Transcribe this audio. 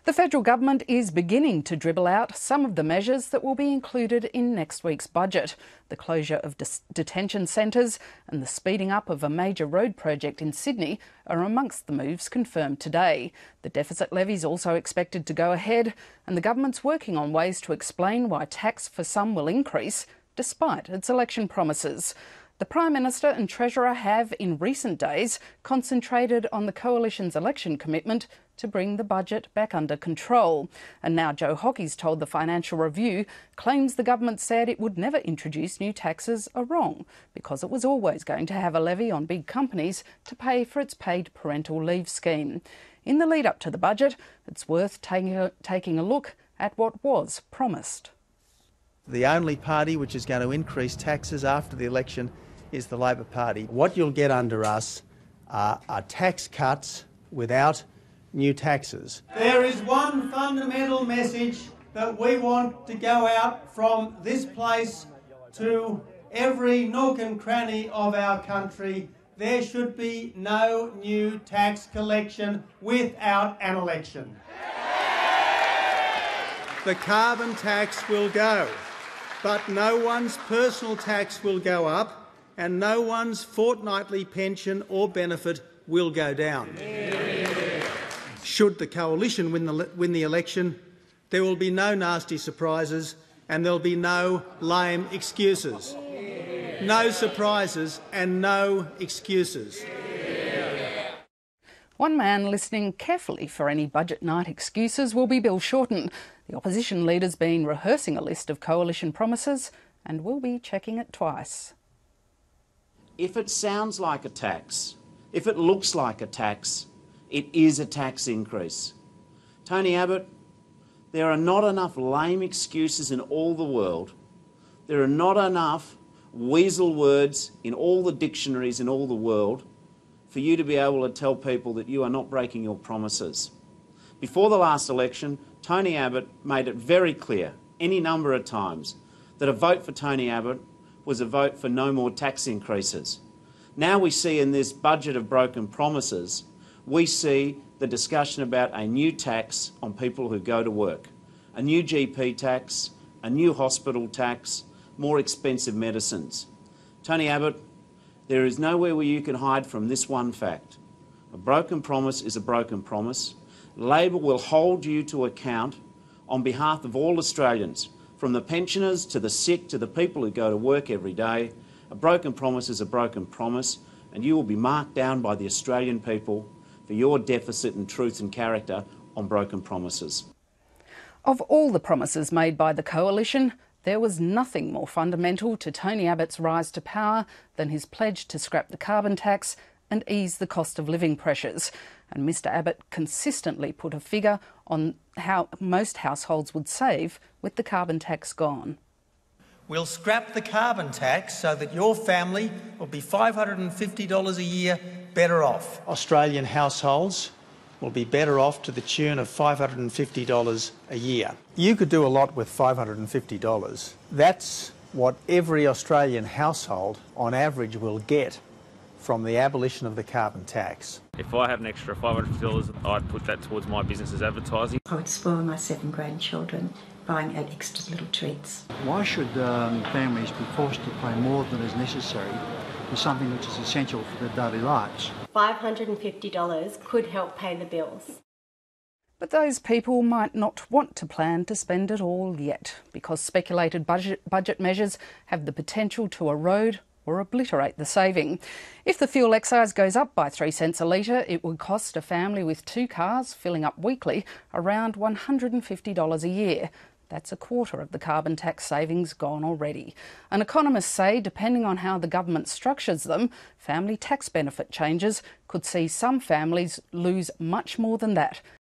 The federal government is beginning to dribble out some of the measures that will be included in next week's budget. The closure of detention centres and the speeding up of a major road project in Sydney are amongst the moves confirmed today. The deficit levy is also expected to go ahead, and the government's working on ways to explain why tax for some will increase despite its election promises. The Prime Minister and Treasurer have, in recent days, concentrated on the Coalition's election commitment to bring the budget back under control. And now Joe Hockey's told the Financial Review claims the government said it would never introduce new taxes are wrong, because it was always going to have a levy on big companies to pay for its paid parental leave scheme. In the lead-up to the budget, it's worth taking a look at what was promised. The only party which is going to increase taxes after the election is the Labor Party. What you'll get under us are tax cuts without new taxes. There is one fundamental message that we want to go out from this place to every nook and cranny of our country. There should be no new tax collection without an election. The carbon tax will go, but no one's personal tax will go up, and no one's fortnightly pension or benefit will go down. Should the Coalition win the election, there will be no nasty surprises and there'll be no lame excuses. No surprises and no excuses. One man listening carefully for any budget night excuses will be Bill Shorten. The opposition leader's been rehearsing a list of Coalition promises and will be checking it twice. If it sounds like a tax, if it looks like a tax, it is a tax increase. Tony Abbott, there are not enough lame excuses in all the world. There are not enough weasel words in all the dictionaries in all the world for you to be able to tell people that you are not breaking your promises. Before the last election, Tony Abbott made it very clear, any number of times, that a vote for Tony Abbott was a vote for no more tax increases. Now we see in this budget of broken promises, we see the discussion about a new tax on people who go to work, a new GP tax, a new hospital tax, more expensive medicines. Tony Abbott, there is nowhere where you can hide from this one fact. A broken promise is a broken promise. Labor will hold you to account on behalf of all Australians, from the pensioners to the sick to the people who go to work every day. A broken promise is a broken promise, and you will be marked down by the Australian people for your deficit in truth and character on broken promises. Of all the promises made by the Coalition, there was nothing more fundamental to Tony Abbott's rise to power than his pledge to scrap the carbon tax and ease the cost of living pressures. And Mr Abbott consistently put a figure on how most households would save with the carbon tax gone. We'll scrap the carbon tax so that your family will be $550 a year better off. Australian households will be better off to the tune of $550 a year. You could do a lot with $550. That's what every Australian household on average will get from the abolition of the carbon tax. If I had an extra $550, I'd put that towards my business's advertising. I would spoil my 7 grandchildren buying extra little treats. Why should families be forced to pay more than is necessary for something which is essential for their daily lives? $550 could help pay the bills. But those people might not want to plan to spend it all yet, because speculated budget measures have the potential to erode or obliterate the saving. If the fuel excise goes up by 3 cents a litre, it would cost a family with 2 cars filling up weekly around $150 a year. That's a quarter of the carbon tax savings gone already. And economists say, depending on how the government structures them, family tax benefit changes could see some families lose much more than that.